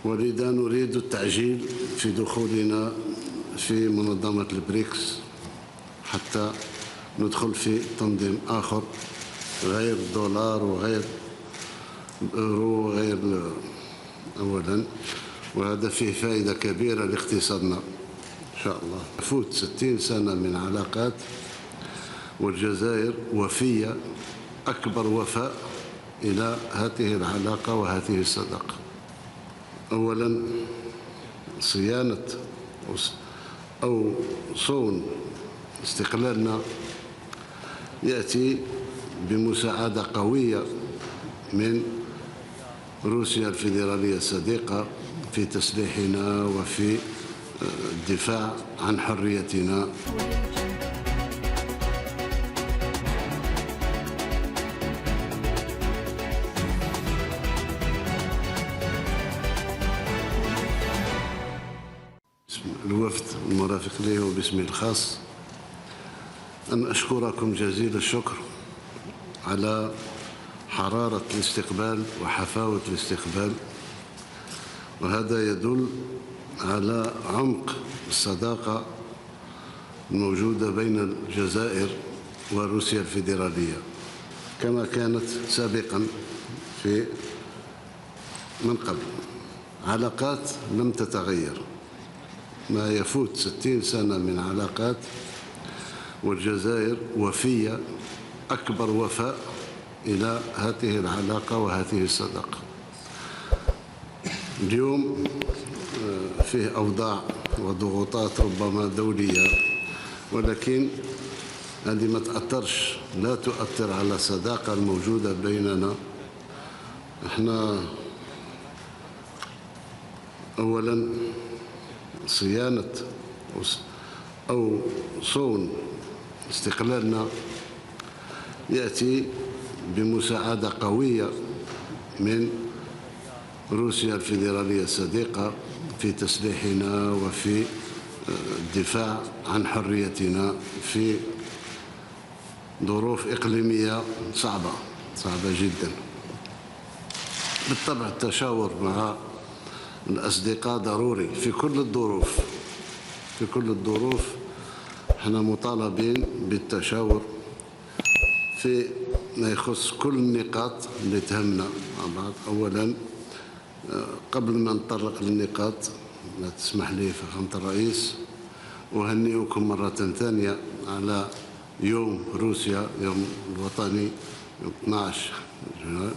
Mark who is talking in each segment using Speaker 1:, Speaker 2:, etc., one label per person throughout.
Speaker 1: ولذا نريد التعجيل في دخولنا في منظمة البريكس حتى ندخل في تنظيم آخر غير الدولار وغير الأورو وغير أولا، وهذا فيه فائدة كبيرة لاقتصادنا إن شاء الله. فوت 60 سنة من علاقات، والجزائر وفية أكبر وفاء إلى هذه العلاقة وهذه الصداقة. أولا صيانة أو صون استقلالنا يأتي بمساعدة قوية من روسيا الفيدرالية الصديقة في تسليحنا وفي الدفاع عن حريتنا. الوفد المرافق لي وباسمي الخاص أن أشكركم جزيل الشكر على حرارة الاستقبال وحفاوة الاستقبال، وهذا يدل على عمق الصداقة الموجودة بين الجزائر وروسيا الفيدرالية كما كانت سابقا من قبل. علاقات لم تتغير، ما يفوت 60 سنة من علاقات، والجزائر وفية أكبر وفاء إلى هذه العلاقة وهذه الصداقة. اليوم فيه أوضاع وضغوطات ربما دولية، ولكن هذه ما تأثرش، لا تؤثر على الصداقة الموجودة بيننا. احنا أولا صيانة أو صون استقلالنا يأتي بمساعدة قوية من روسيا الفيدرالية الصديقة في تسليحنا وفي الدفاع عن حريتنا في ظروف إقليمية صعبة جدا. بالطبع التشاور مع الأصدقاء ضروري في كل الظروف. احنا مطالبين بالتشاور في ما يخص كل النقاط اللي تهمنا مع بعض. أولا قبل ما نطرق للنقاط، لا تسمح لي فخامة الرئيس أهنئكم مرة ثانية على يوم روسيا، يوم الوطني، يوم 12 جويلية.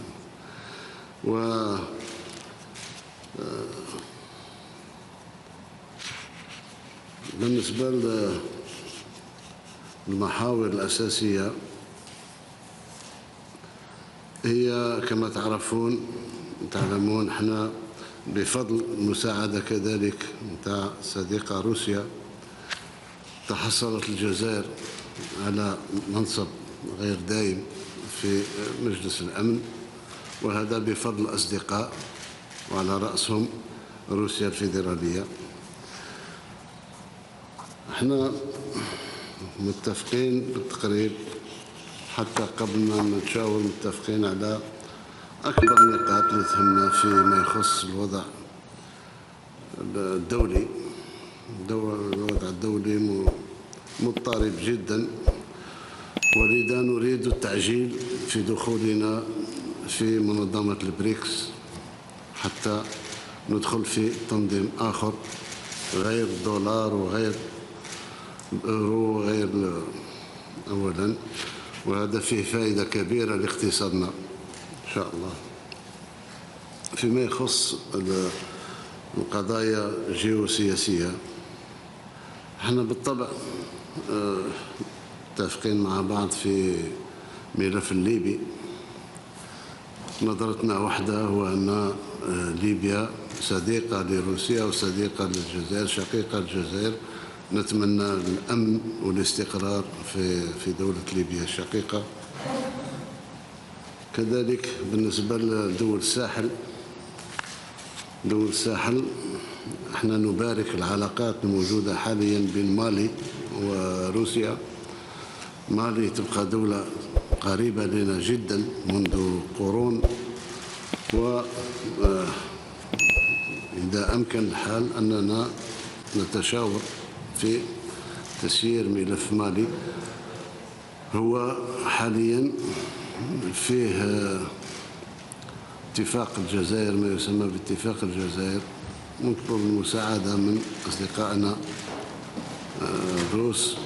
Speaker 1: و بالنسبة للمحاور الأساسية هي كما تعلمون احنا بفضل المساعدة كذلك نتاع صديقة روسيا تحصلت الجزائر على منصب غير دائم في مجلس الأمن، وهذا بفضل الأصدقاء وعلى رأسهم روسيا الفيدرالية. احنا متفقين بالتقريب حتى قبل ما نتشاور، متفقين على أكبر النقاط اللي تهمنا فيما يخص الوضع الدولي. الوضع الدولي مضطرب جدا، ولذا نريد التعجيل في دخولنا في منظمة البريكس حتى ندخل في تنظيم آخر غير الدولار وغير الأورو وغير أولا، وهذا فيه فائدة كبيرة لاقتصادنا إن شاء الله. فيما يخص القضايا الجيوسياسية، احنا بالطبع متفقين مع بعض في ملف الليبي. نظرتنا واحدة، هو أن ليبيا صديقة لروسيا وصديقة للجزائر، شقيقة الجزائر. نتمنى الأمن والاستقرار في دولة ليبيا الشقيقة. كذلك بالنسبة لدول الساحل احنا نبارك العلاقات الموجودة حاليا بين مالي وروسيا. مالي تبقى دولة قريبة لنا جدا منذ قرون، إذا أمكن الحال أننا نتشاور في تسيير ملف مالي هو حاليا فيه اتفاق الجزائر، ما يسمى باتفاق الجزائر، نطلب المساعدة من أصدقائنا الروس